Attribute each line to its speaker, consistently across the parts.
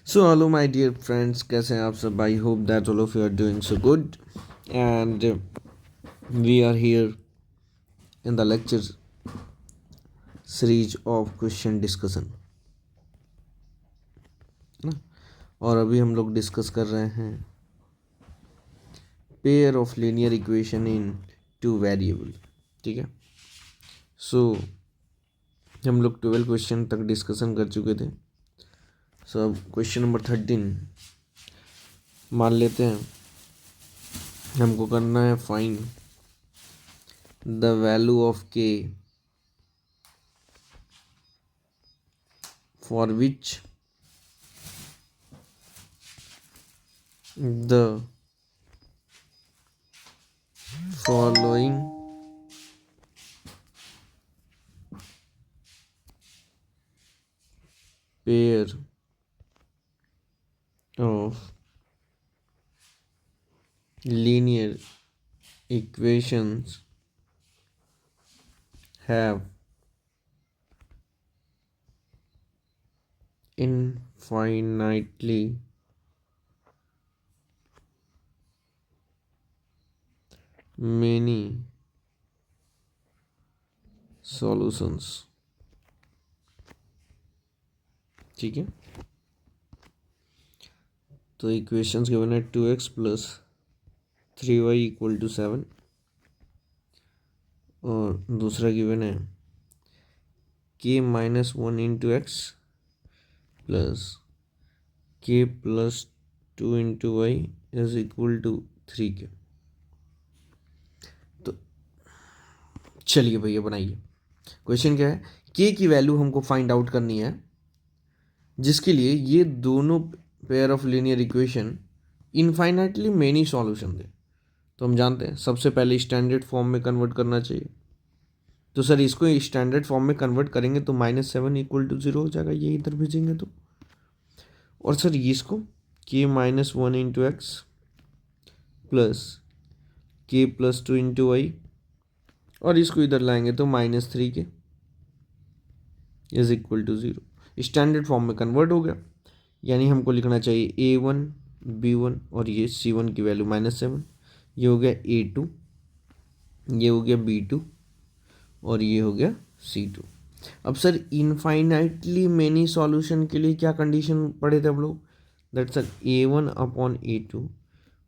Speaker 1: So hello my dear friends, कैसे हैं आप सब? I hope that all of you are doing so good and we are here in the lecture series of question discussion ना। और अभी हम लोग डिस्कस कर रहे हैं pair of linear equation in two variable. ठीक है, सो हम लोग 12 क्वेश्चन तक डिस्कशन कर चुके थे। सो अब क्वेश्चन नंबर 13 मान लेते हैं। हमको करना है फाइंड द वैल्यू ऑफ के for which the following pair of linear equations have infinitely many solutions। ठीक है, तो इक्वेशंस गिवन है 2x plus 3y equal to 7 और दूसरा गिवन है k minus 1 into x plus k plus 2 into y is equal to 3k। तो चलिए भैया बनाइए। क्वेश्चन क्या है, k की वैल्यू हमको फाइंड आउट करनी है जिसके लिए ये दोनों pair of linear equation infinitely many solution दे। तो हम जानते हैं सबसे पहले स्टैंडर्ड फॉर्म में कन्वर्ट करना चाहिए। तो सर इसको स्टैंडर्ड फॉर्म में कन्वर्ट करेंगे तो -7 इक्वल टू 0 हो जाएगा, ये इधर भेजेंगे तो। और सर इसको k minus 1 into x plus k plus 2 into y और इसको इधर लाएंगे तो -3k is equal to 0। Standard form में कन्वर्ट हो गया, यानी हमको लिखना चाहिए a1 b1 और ये c1 की वैल्यू -7, ये हो गया a2, ये हो गया b2 और ये हो गया c2। अब सर इनफाइनाइटली मेनी सॉल्यूशन के लिए क्या कंडीशन पढ़े थे हम लोग, that sir a1 upon a2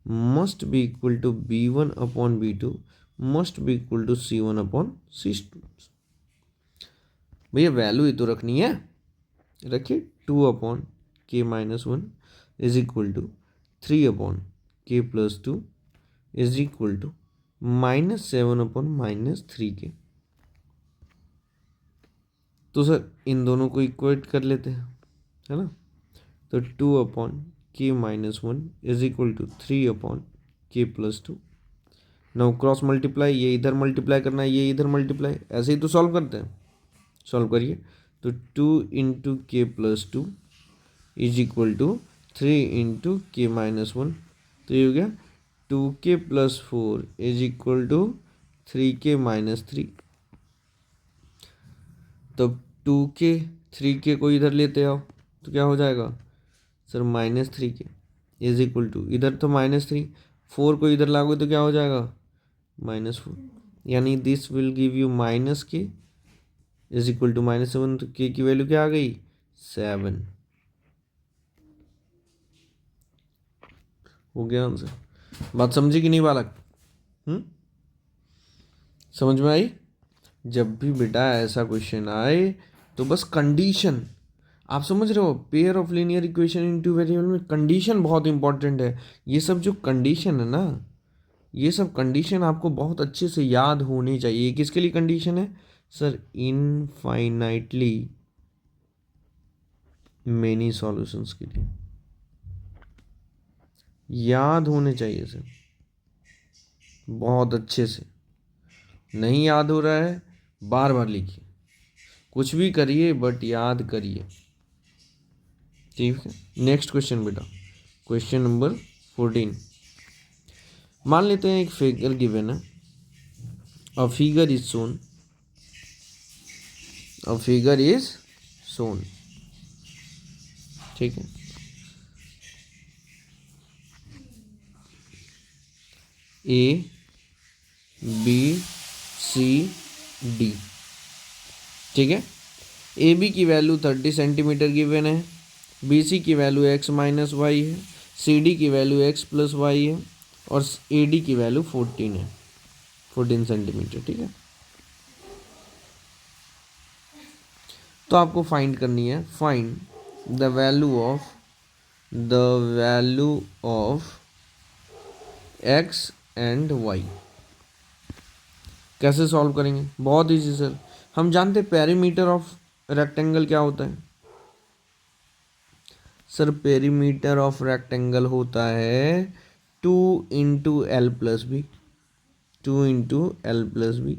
Speaker 1: must be equal to b1 upon b2 must be equal to c1 upon c2। भैया वैल्यू ही तो रखनी है, रखिए 2 upon k minus 1 is equal to 3 upon k plus 2 is equal to -7 upon -3k। तो sir इन दोनों को equate कर लेते हैं, है ना। तो 2 upon k minus 1 is equal to 3 upon k plus 2। Now cross multiply, ये इधर मल्टीप्लाई करना है, ये इधर मल्टीप्लाई, ऐसे ही तो सॉल्व करते हैं। सॉल्व करिए तो 2 into k plus 2 is equal to 3 into k minus 1। तो ये हो गया 2k plus 4 is equal to 3k minus 3। तो 2k 3k को इधर लेते आओ तो क्या हो जाएगा sir -3k is equal to, इधर तो -3, 4 को इधर लागोगे तो क्या हो जाएगा -4, यानी this will give you -k is equal to -7। तो k की वैल्यू क्या आ गई 7। हो गया आंसर। बात समझी कि नहीं बालक? समझ में आई? जब भी बेटा ऐसा क्वेश्चन आए तो बस कंडीशन आप समझ रहे हो, pair of linear equation in two variable में कंडीशन बहुत इंपॉर्टेंट है। ये सब जो कंडीशन है ना, ये सब कंडीशन आपको बहुत अच्छे से याद होनी चाहिए। किसके लिए कंडीशन है सर? इनफाइनाइटली मेनी सॉल्यूशंस के लिए याद होने चाहिए सर, बहुत अच्छे से। नहीं याद हो रहा है बार बार लिखिए, कुछ भी करिए बट याद करिए। ठीक है, नेक्स्ट क्वेश्चन बेटा, क्वेश्चन नंबर 14। मान लेते हैं एक फिगर गिवन है, a figure is shown, a figure is shown. ठीक है, ए बी सी डी। ठीक है, ए बी की वैल्यू 30 सेंटीमीटर गिवन है, बी सी की वैल्यू एक्स माइनस वाई है, सी डी की वैल्यू एक्स प्लस वाई है और ए डी की वैल्यू 14 है, 14 सेंटीमीटर। ठीक है, तो आपको फाइंड करनी है, find the value of x and y. कैसे सॉल्व करेंगे? बहुत इजी सर, हम जानते पेरीमीटर ऑफ रेक्टेंगल क्या होता है सर? पेरीमीटर ऑफ रेक्टेंगल होता है 2 × L + B, 2 × L + B।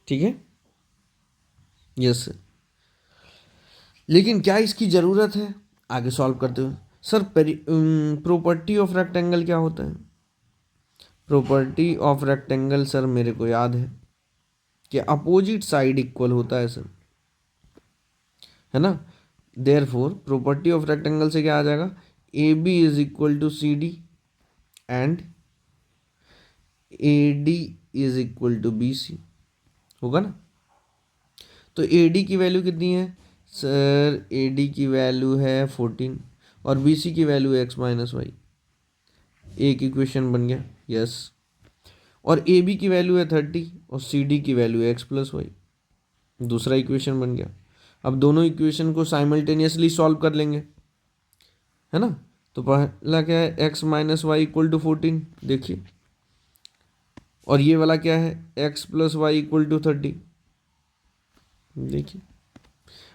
Speaker 1: ठीक है, यस सर। लेकिन क्या इसकी ज़रूरत है आगे सॉल्व करते हुए? सर प्रॉपर्टी ऑफ रेक्टेंगल क्या होता है? प्रॉपर्टी ऑफ रेक्टेंगल सर मेरे को याद है कि अपोजिट साइड इक्वल होता है सर, है ना। देयरफॉर प्रॉपर्टी ऑफ रेक्टेंगल से क्या आ जाएगा? A B is equal to C D and A D is equal to B C, होगा ना। तो ए डी की वैल्यू कितनी है सर? ए डी की वैल्यू है 14 और बी सी की वैल्यू एक्स माइनस वाई। एक इक्वेशन बन गया, यस। और ए बी की वैल्यू है 30 और सी डी की वैल्यू एक्स प्लस वाई, दूसरा इक्वेशन बन गया। अब दोनों इक्वेशन को साइमल्टेनियसली सॉल्व कर लेंगे, है ना। तो पहला क्या है? X minus y equal to 14, देखिए। और ये वाला क्या है? X plus y equal to 30, देखिए।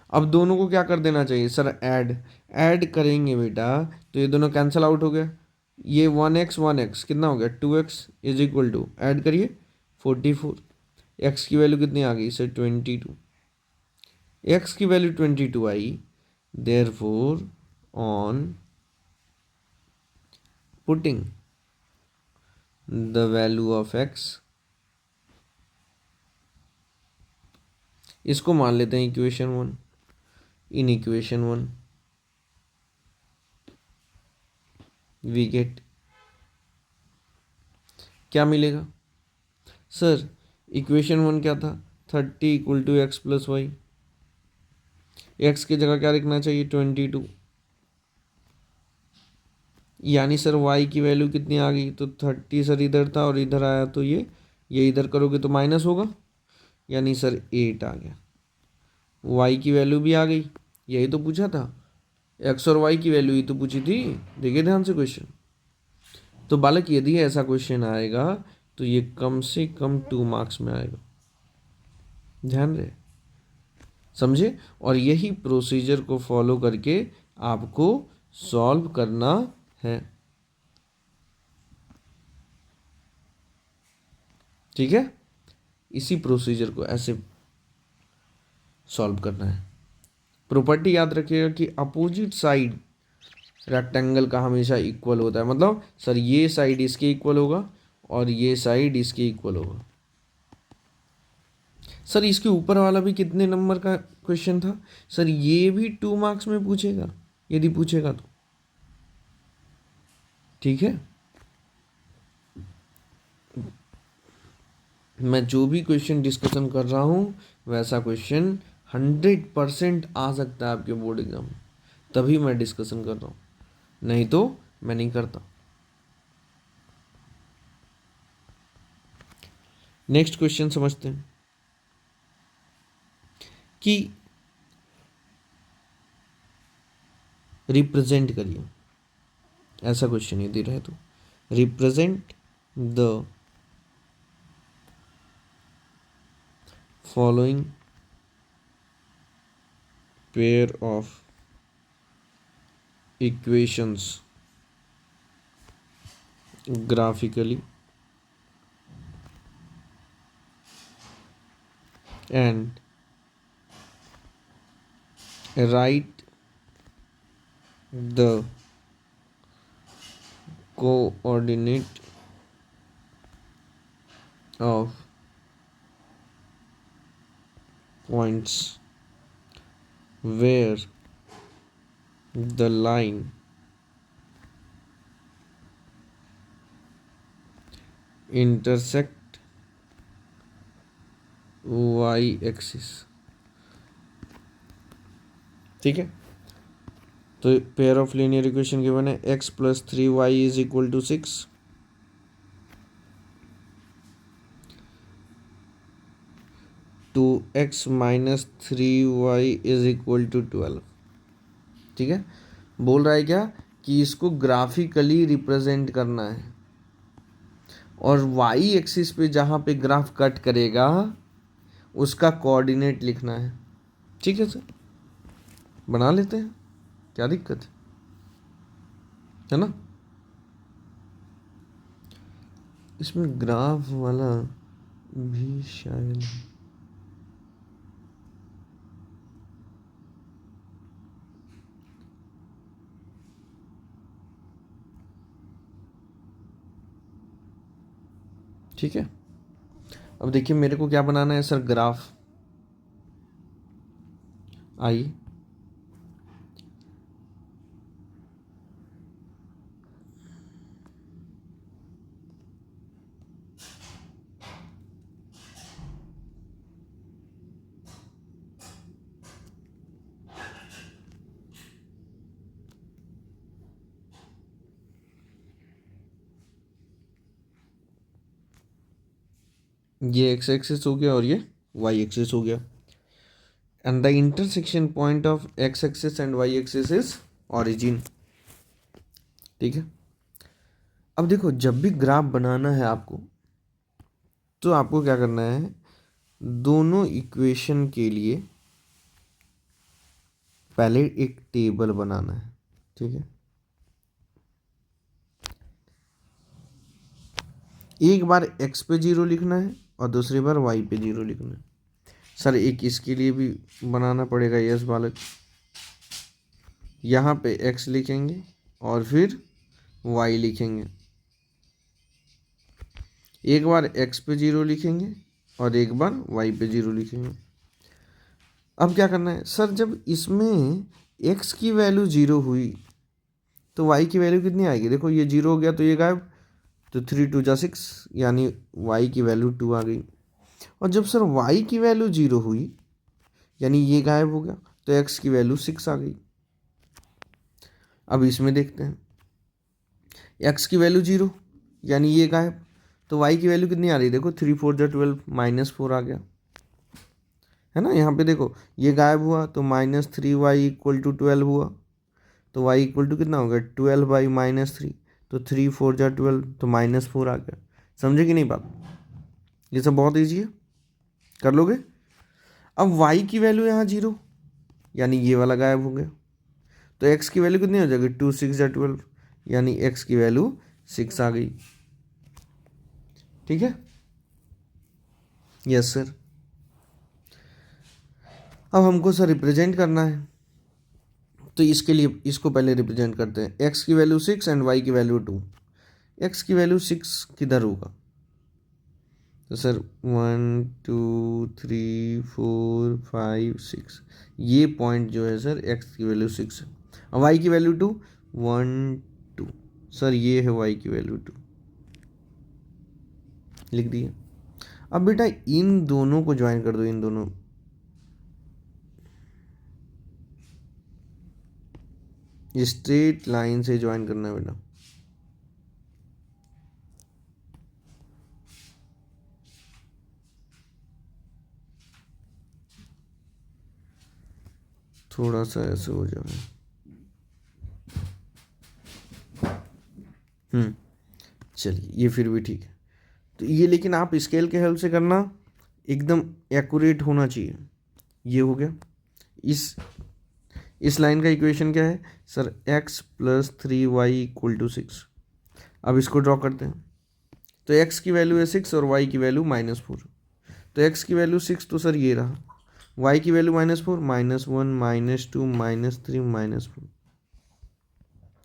Speaker 1: अब दोनों को क्या कर देना चाहिए सर? ऐड करेंगे बेटा, तो ये दोनों कैंसिल आउट हो गया। ये 1x कितना हो गया? 2x is equal to, add करिए 44। एक्स की वैल्यू कितनी आ गई सर? 22। एक्स की वैल्यू 22 आई, therefore on putting the value of x, इसको मान लेते हैं equation 1। In equation 1 we get, क्या मिलेगा सर? इक्वेशन 1 क्या था? 30 equal to x plus y. X की जगह क्या लिखना चाहिए? 22। यानी सर वाई की वैल्यू कितनी आ गई? तो 30 सर इधर था और इधर आया, तो ये इधर करोगे तो माइनस होगा, यानी सर 8 आ गया। वाई की वैल्यू भी आ गई, यही तो पूछा था, एक्स और वाई की वैल्यू ही तो पूछी थी। देखिए ध्यान से क्वेश्चन। तो बालक यदि ऐसा क्वेश्चन आएगा तो ये कम से कम 2 मार्क्स में आएगा, ध्यान रहे, समझे। और यही प्रोसीजर को फॉलो करके आपको सॉल्व करना है, ठीक है। इसी प्रोसीजर को ऐसे सॉल्व करना है। प्रॉपर्टी याद रखिएगा कि अपोजिट साइड रेक्टेंगल का हमेशा इक्वल होता है, मतलब सर ये साइड इसके इक्वल होगा और ये साइड इसके इक्वल होगा। सर इसके ऊपर वाला भी कितने नंबर का क्वेश्चन था सर? ये भी 2 मार्क्स में पूछेगा, यदि पूछेगा तो, ठीक है। मैं जो भी क्वेश्चन डिस्कशन कर रहा हूँ वैसा क्वेश्चन 100% आ सकता है आपके बोर्ड एग्जाम में, तभी मैं डिस्कशन कर रहा हूँ, नहीं तो मैं नहीं करता। नेक्स्ट क्वेश्चन समझते हैं कि रिप्रेजेंट करिए, ऐसा क्वेश्चन यदि रहे तो represent the following pair of equations graphically and write the coordinate of points where the line intersect y axis. ठीक है, तो pair of linear equation given है x plus 3y is equal to 6, 2x minus 3y is equal to 12। ठीक है, बोल रहा है क्या कि इसको ग्राफिकली रिप्रेजेंट करना है और वाई एक्सिस पे जहाँ पे ग्राफ कट करेगा उसका कोऑर्डिनेट लिखना है। ठीक है सर, बना लेते हैं, क्या दिक्कत है ना। इसमें ग्राफ वाला भी शायद ठीक है। अब देखिए मेरे को क्या बनाना है सर, ग्राफ। आइए, ये एक्स एक्सिस हो गया और ये वाई एक्सिस हो गया, and the intersection point of x axis and y axis is origin. ठीक है, अब देखो जब भी ग्राफ बनाना है आपको, तो आपको क्या करना है, दोनों इक्वेशन के लिए पहले एक टेबल बनाना है। ठीक है, एक बार x पे 0 लिखना है और दूसरी बार y पे 0 लिखना है। सर एक इसके लिए भी बनाना पड़ेगा, यस बालक। यहाँ पे x लिखेंगे और फिर y लिखेंगे, एक बार x पे 0 लिखेंगे और एक बार y पे 0 लिखेंगे। अब क्या करना है सर, जब इसमें x की वैल्यू 0 हुई तो y की वैल्यू कितनी आएगी, देखो ये 0 हो गया तो ये गायब, तो 3 2 जा 6, यानी y की वैल्यू 2 आ गई। और जब सर y की वैल्यू 0 हुई यानी ये गायब हो गया, तो x की वैल्यू 6 आ गई। अब इसमें देखते हैं, x की वैल्यू 0 यानी ये गायब, तो y की वैल्यू कितनी आ रही है, देखो 3 4 जा 12, -4 आ गया, है ना। यहाँ पे देखो ये गायब हुआ तो -3y इक्वल टू 12 हुआ, तो y इक्वल टू कितना हो गया, 12/-3, तो 3 4 जा 12, तो -4 आ गया। समझे कि नहीं बात, ये सब बहुत ईजी है, कर लोगे। अब y की वैल्यू यहाँ 0 यानी ये वाला गायब हो गया, तो x की वैल्यू कितनी हो जाएगी, 2 6 जा 12, यानी x की वैल्यू 6 आ गई। ठीक है, यस सर। अब हमको सर रिप्रेजेंट करना है, तो इसके लिए इसको पहले रिप्रेजेंट करते हैं, x की वैल्यू 6 एंड y की वैल्यू 2। x की वैल्यू 6 किधर होगा, तो सर 1 2 3 4 5 6, ये पॉइंट जो है सर x की वैल्यू 6 है, और y की वैल्यू 2 1 2, सर ये है y की वैल्यू 2, लिख दिया। अब बेटा इन दोनों को ज्वाइन कर दो, इन दोनों, स्ट्रेट लाइन से ज्वाइन करना है बेटा। थोड़ा सा ऐसे हो जाए, चलिए ये फिर भी ठीक है। तो ये लेकिन आप स्केल के हेल्प से करना, एकदम एक्यूरेट होना चाहिए। ये हो गया, इस लाइन का इक्वेशन क्या है sir, x plus 3y equal to 6। अब इसको ड्रॉ करते हैं, तो x की वैल्यू है 6 और y की वैल्यू -4, तो x की वैल्यू 6 तो सर ये रहा, y की वैल्यू -4, -1 -2 -3 -4,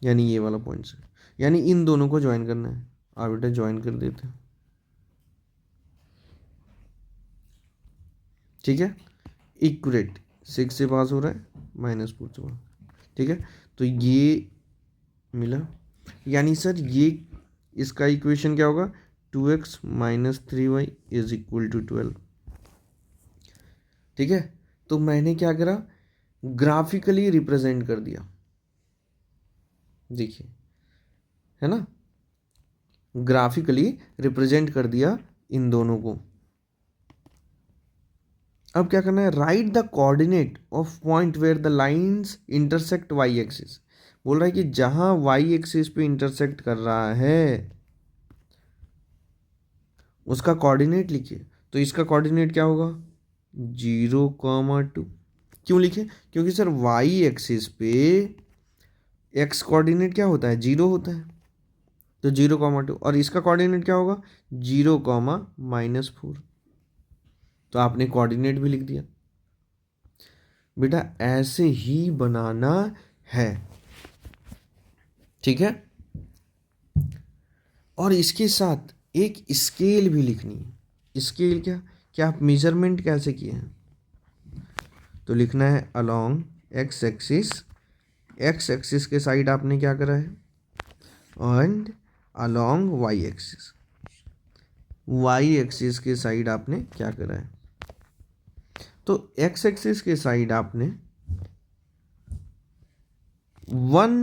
Speaker 1: यानी ये वाला पॉइंट है, यानी इन दोनों को ज्वाइन करना है। आप बेटा ज्वाइन कर देते हैं, ठीक है, इक्वरेट, 6 से पास हो रहा है, -4 से पास, ठीक है। तो ये मिला, यानी सर ये इसका इक्वेशन क्या होगा, 2x minus 3y is equal to 12। ठीक है, तो मैंने क्या करा, ग्राफिकली रिप्रेजेंट कर दिया, देखिए, है ना, ग्राफिकली रिप्रेजेंट कर दिया इन दोनों को। अब क्या करना है, write the coordinate of point where the lines intersect y axis. बोल रहा है कि जहां वाई एक्सिस पे इंटरसेक्ट कर रहा है उसका कोऑर्डिनेट लिखिए। तो इसका कोऑर्डिनेट क्या होगा, 0,2। क्यों लिखे, क्योंकि सर वाई एक्सिस पे एक्स कोऑर्डिनेट क्या होता है, 0 होता है, तो 0,2। और इसका कोऑर्डिनेट क्या होगा, 0,-4। तो आपने कोऑर्डिनेट भी लिख दिया। बेटा ऐसे ही बनाना है, ठीक है। और इसके साथ एक स्केल भी लिखनी है। स्केल क्या, क्या आप मेजरमेंट कैसे किए हैं, तो लिखना है along x axis, x axis के साइड आपने क्या करा है, and along y axis, y axis के साइड आपने क्या करा है। तो एक्स एक्सिस के साइड आपने 1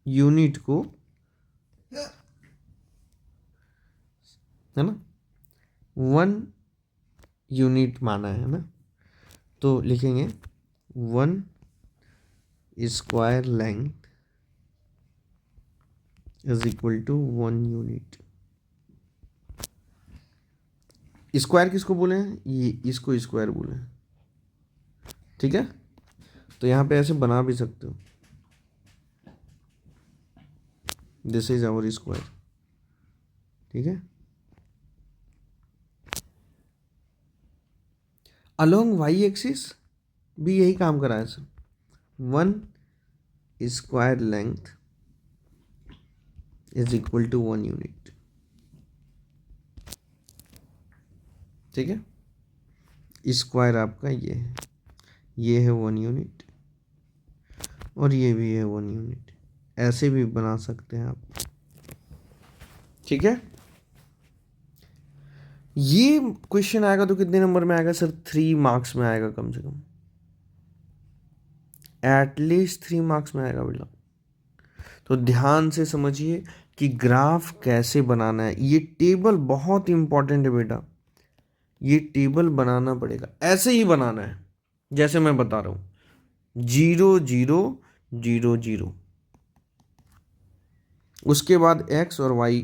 Speaker 1: यूनिट को, है ना, 1 यूनिट माना है ना, तो लिखेंगे 1 square length is equal to 1 unit. Square किसको बोले हैं, ये इसको स्क्वायर बोले हैं, ठीक है। तो यहाँ पे ऐसे बना भी सकते हो, दिस इज आवर स्क्वायर, ठीक है। अलोंग वाई एक्सिस भी यही काम करा है sir, 1 square length is equal to 1 unit, ठीक है। स्क्वायर आपका ये है 1 यूनिट, और ये भी है 1 यूनिट, ऐसे भी बना सकते हैं आप, ठीक है। ये क्वेश्चन आएगा तो कितने नंबर में आएगा सर, 3 मार्क्स में आएगा, कम से कम एटलीस्ट 3 मार्क्स में आएगा बेटा। तो ध्यान से समझिए कि ग्राफ कैसे बनाना है, ये टेबल बहुत इंपॉर्टेंट है बेटा, ये टेबल बनाना पड़ेगा, ऐसे ही बनाना है जैसे मैं बता रहा हूँ, 0 0 0 0, उसके बाद एक्स और वाई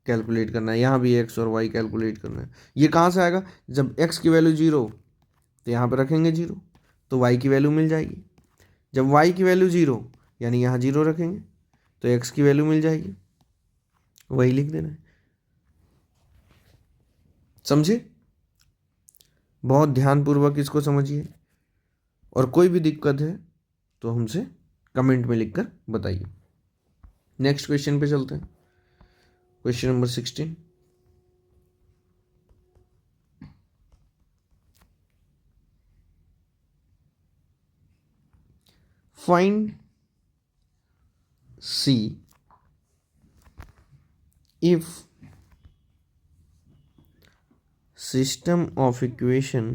Speaker 1: कैलकुलेट करना है, यहाँ भी एक्स और वाई कैलकुलेट करना है। ये कहाँ से आएगा, जब एक्स की वैल्यू 0 तो यहाँ पर रखेंगे 0, तो वाई की वैल्यू मिल जाएगी। जब वाई की वैल्यू 0 यानी यहाँ 0 रखेंगे तो एक्स की वैल्यू मिल जाएगी, वही लिख देना है, समझे। बहुत ध्यानपूर्वक इसको समझिए, और कोई भी दिक्कत है तो हमसे कमेंट में लिखकर बताइए। नेक्स्ट क्वेश्चन पे चलते हैं, question number 16। Find C if system of equation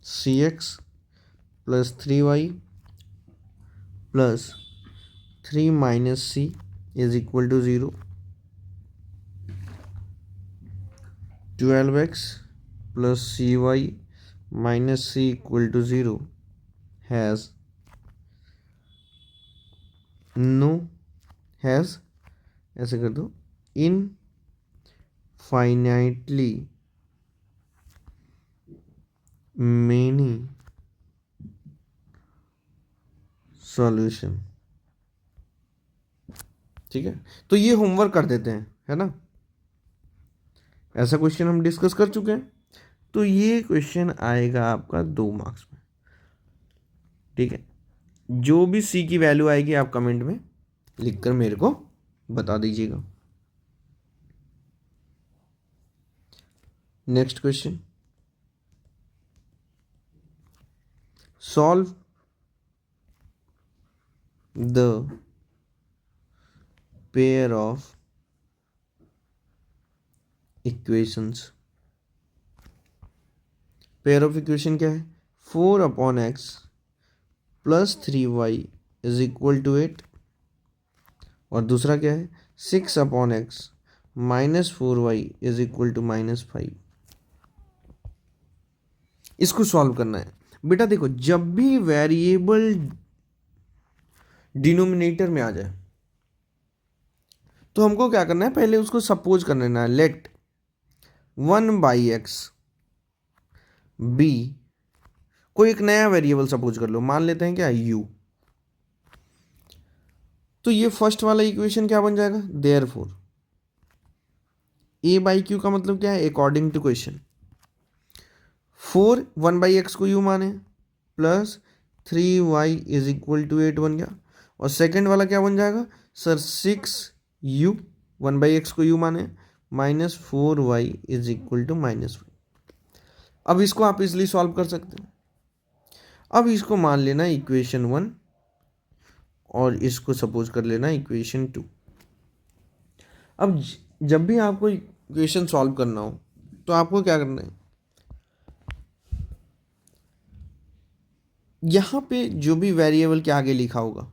Speaker 1: cx plus 3y plus 3 minus c is equal to 0, 12x plus cy minus c equal to 0 has no has, ऐसे कर दो, infinitely many solution, ठीक है। तो ये होमवर्क कर देते हैं, है ना, ऐसा क्वेश्चन हम डिस्कस कर चुके हैं, तो ये क्वेश्चन आएगा आपका 2 मार्क्स में, ठीक है। जो भी सी की वैल्यू आएगी आप कमेंट में लिखकर मेरे को बता दीजिएगा। Next question, solve the pair of equations. Pair of equation क्या है? 4/x plus 3y is equal to 8, और दूसरा क्या है? 6/x minus 4y is equal to -5। इसको सॉल्व करना है बेटा। देखो, जब भी वेरिएबल डिनोमिनेटर में आ जाए तो हमको क्या करना है? पहले उसको सपोज कर लेना है। लेट 1/x बी, कोई एक नया वेरिएबल सपोज कर लो, मान लेते हैं क्या? u। तो ये फर्स्ट वाला इक्वेशन क्या बन जाएगा? देयरफॉर a/q का मतलब क्या है? अकॉर्डिंग टू क्वेश्चन 1/x को u माने plus 3y is equal to 8 बन गया। और सेकंड वाला क्या बन जाएगा सर? 6u 1/x को u माने minus 4y is equal to -5। अब इसको आप इसलिए सॉल्व कर सकते हो। अब इसको मान लेना इक्वेशन 1 और इसको सपोज कर लेना इक्वेशन 2। अब जब भी आपको इक्वेशन सॉल्व करना हो तो आपको क्या करना है? यहां पे जो भी वेरिएबल के आगे लिखा होगा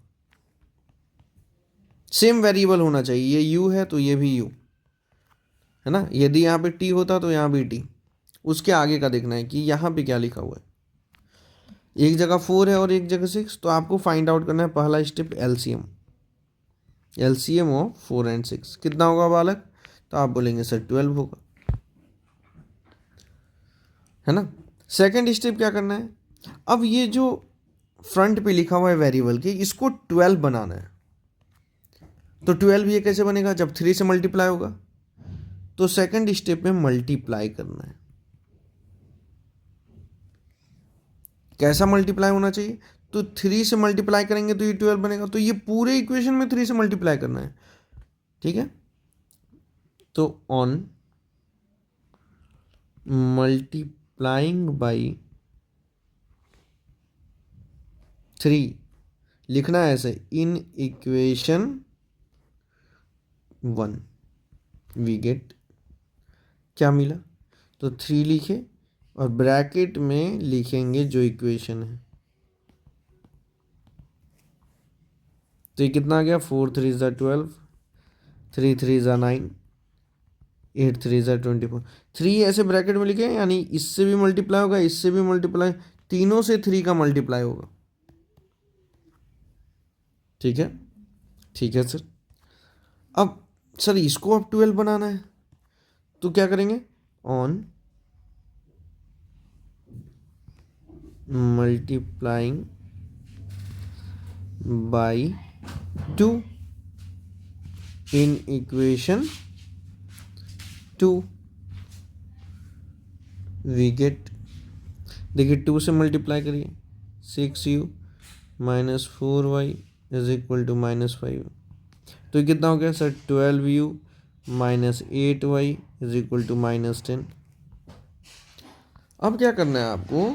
Speaker 1: सेम वेरिएबल होना चाहिए। ये u है तो ये भी u है ना। यदि यहाँ पे t होता तो यहाँ भी t। उसके आगे का देखना है कि यहाँ पे क्या लिखा हुआ है। एक जगह 4 है और एक जगह 6, तो आपको फाइंड आउट करना है पहला step LCM. LCM of 4 and 6 कितना होगा बालक? तो आप बोलेंगे सर 12 होगा, है ना। सेकंड स्टेप क्या करना है? अब ये जो फ्रंट पे लिखा हुआ है वेरिएबल के, इसको 12 बनाना है। तो 12 ये कैसे बनेगा? जब 3 से मल्टीप्लाई होगा। तो सेकंड स्टेप में मल्टीप्लाई करना है। कैसा मल्टीप्लाई होना चाहिए? तो 3 से मल्टीप्लाई करेंगे तो ये 12 बनेगा। तो ये पूरे इक्वेशन में 3 से मल्टीप्लाई करना है, ठीक है। तो ऑन मल्टीप्लाइंग बाई 3 लिखना है ऐसे, इन इक्वेशन 1 वी गेट क्या मिला? तो 3 लिखे और ब्रैकेट में लिखेंगे जो इक्वेशन है। तो ये कितना आ गया? 4 3 ज़ा 12, 3 3 ज़ा 9, 8 3 ज़ा 24। 3 ऐसे ब्रैकेट में लिखे, यानी इससे भी मल्टीप्लाई होगा, इससे भी मल्टीप्लाई, तीनों से 3 का मल्टीप्लाई होगा। ठीक है, ठीक है सर। अब सर इसको अब 12 बनाना है तो क्या करेंगे? On multiplying by 2 in equation 2 we get, देखिए 2 से मल्टीप्लाई करिए, 6u minus 4y is equal to -5। तो ये कितना हो गया sir? 12u minus 8y is equal to -10। अब क्या करना है आपको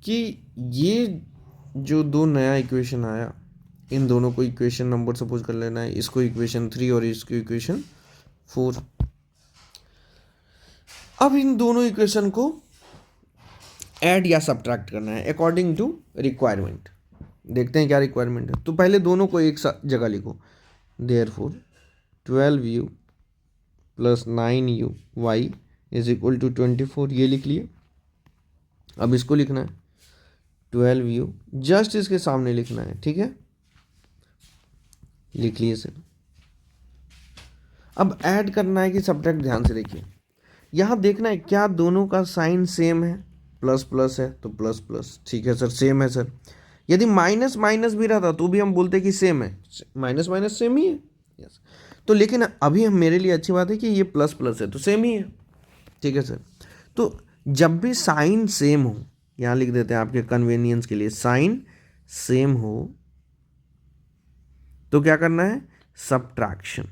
Speaker 1: कि ये जो दो नया इक्वेशन आया, इन दोनों को इक्वेशन नंबर सपोज कर लेना है। इसको इक्वेशन 3 और इसको इक्वेशन 4। अब इन दोनों इक्वेशन को ऐड या सब्ट्रैक्ट करना है अकॉर्डिंग टू रिक्वायरमेंट। देखते हैं क्या रिक्वायरमेंट है। तो पहले दोनों को एक जगह लिखो। Therefore 12u plus 9u is equal to 24, ये लिख लिए। अब इसको लिखना है 12u, जस्ट इसके सामने लिखना है, ठीक है, लिख लिए सर। अब ऐड करना है कि सब्ट्रैक्ट? ध्यान से देखिए, यहाँ देखना है क्या दोनों का साइन सेम है। प्लस प्लस है तो प्लस प्लस, ठीक है सर, सेम है सर। यदि माइनस माइनस भी रहता तो भी हम बोलते कि सेम है, माइनस माइनस सेम ही है, यस। तो लेकिन अभी हम, मेरे लिए अच्छी बात है कि ये प्लस प्लस है तो सेम ही है, ठीक है सर। तो जब भी साइन सेम हो, यहाँ लिख देते हैं आपके कन्वीनियंस के लिए, साइन सेम हो तो क्या करना है? सब्ट्रैक्शन।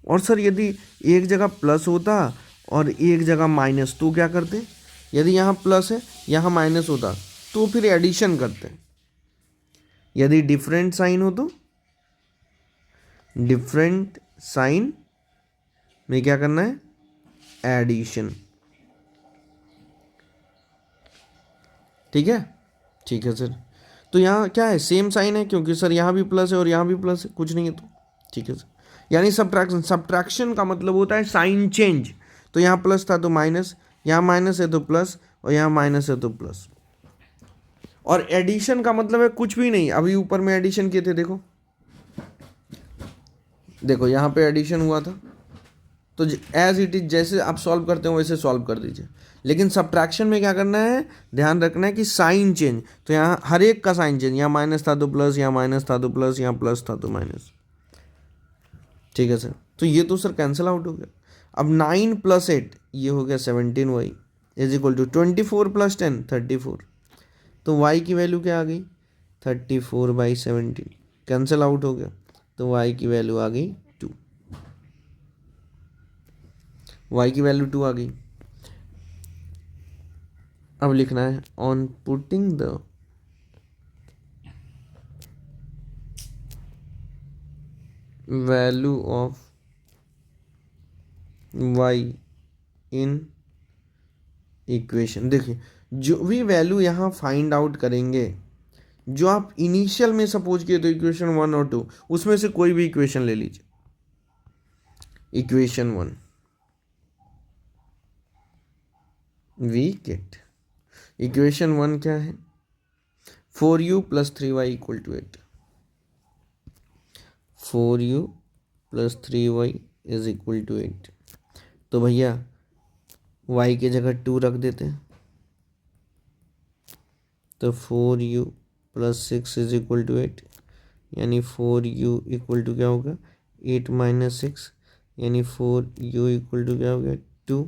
Speaker 1: और सर यदि एक जगह प्लस होता और एक जगह माइनस तो क्या करते? यदि यहाँ प्लस है यहाँ माइनस होता तो फिर एडिशन करते। यदि डिफरेंट साइन हो तो डिफरेंट साइन में क्या करना है, एडिशन। ठीक है, ठीक है सर। तो यहाँ क्या है, सेम साइन है, क्योंकि सर यहाँ भी प्लस है और यहाँ भी प्लस है, कुछ नहीं है तो ठीक है सर। यानी सब्ट्रैक्शन, सब्ट्रैक्शन का मतलब होता है साइन चेंज। तो यहाँ प्लस था तो माइनस, यहाँ माइनस है तो प्लस, और यहाँ माइनस है तो प्लस। और एडिशन का मतलब है कुछ भी नहीं। अभी ऊपर में एडिशन किए थे, देखो देखो यहाँ पे एडिशन हुआ था, तो एज इट इज जैसे आप सॉल्व करते हो वैसे सॉल्व कर दीजिए। लेकिन सब्ट्रैक्शन में क्या करना है, ध्यान रखना है कि साइन चेंज। तो यहाँ हर एक का साइन चेंज, यहाँ माइनस था तो प्लस, यहाँ माइनस था तो प्लस, यहाँ प्लस था तो माइनस। ठीक है सर। तो ये तो सर कैंसिल आउट हो गया। अब 9 + 8 ये हो गया 17y इज इक्वल टू 24 + 10 34। तो y की वैल्यू क्या आ गई, 34/17। कैंसिल आउट हो गया, तो y की वैल्यू आ गई 2। y की वैल्यू 2 आ गई। अब लिखना है on putting the value of y in equation. देखिए जो भी वैल्यू यहाँ फाइंड आउट करेंगे, जो आप इनिशियल में सपोज किए तो इक्वेशन 1 और 2, उसमें से कोई भी इक्वेशन ले लीजिए। इक्वेशन 1 वी गेट, इक्वेशन 1 क्या है, 4u + 3y = 8। 4u + 3y = 8। तो भैया y की जगह 2 रख देते हैं, तो 4u + 6 = 8, यानी 4u = क्या होगा, 8 - 6, यानी 4u = क्या हो गया, 2,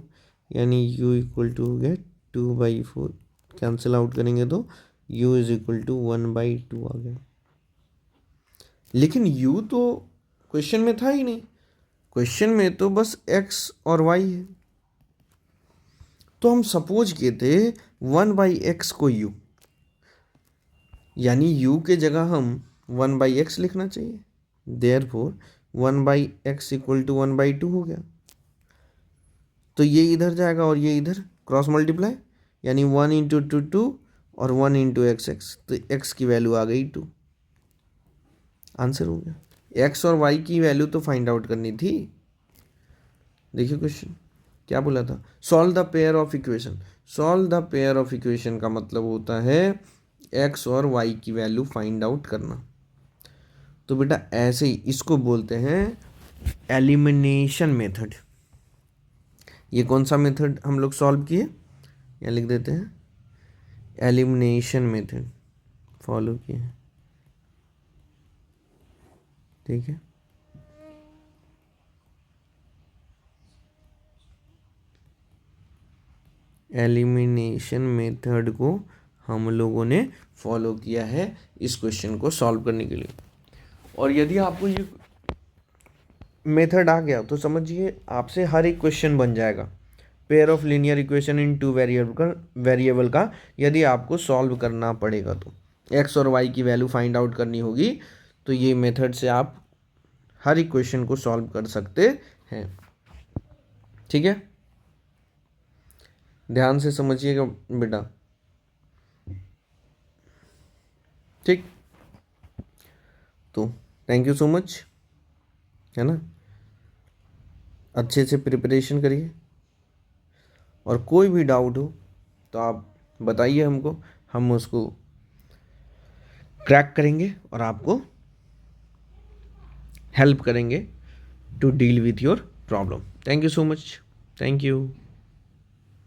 Speaker 1: यानी u = हो गया 2/4। कैंसिल आउट करेंगे तो u = 1/2 आ गया। लेकिन u तो क्वेश्चन में था ही नहीं, क्वेश्चन में तो बस x और y है। तो हम सपोज किए थे 1/x को u, यानी u के जगह हम 1/x लिखना चाहिए। देयरफॉर 1/x = 1/2 हो गया। तो ये इधर जाएगा और ये इधर क्रॉस मल्टीप्लाई, यानी 1 × 2 2 और 1 × x। तो x की वैल्यू आ गई 2। आंसर हो गया। x और y की वैल्यू तो फाइंड आउट करनी थी। देखिए क्वेश्चन क्या बोला था, solve the pair of equation. Solve the pair of equation का मतलब होता है x और y की वैल्यू फाइंड आउट करना। तो बेटा ऐसे ही इसको बोलते हैं एलिमिनेशन मेथड। ये कौन सा मेथड हम लोग सॉल्व किए, यहाँ लिख देते हैं, एलिमिनेशन मेथड फॉलो किए हैं। ठीक है, एलिमिनेशन मेथड को हम लोगों ने फॉलो किया है इस क्वेश्चन को सॉल्व करने के लिए। और यदि आपको ये मेथड आ गया तो समझिए आपसे हर एक क्वेश्चन बन जाएगा। Pair of linear equation in 2 variable का यदि आपको सॉल्व करना पड़ेगा, तो x और y की वैल्यू फाइंड आउट करनी होगी, तो ये मेथड से आप हर एक क्वेश्चन को सॉल्व कर सकते हैं। ठीक है, ध्यान से समझिएगा बेटा। ठीक, तो थैंक यू सो मच, है ना। अच्छे से प्रिपरेशन करिए, और कोई भी डाउट हो तो आप बताइए हमको, हम उसको क्रैक करेंगे और आपको हेल्प करेंगे to deal with your problem. Thank you so much, thank you.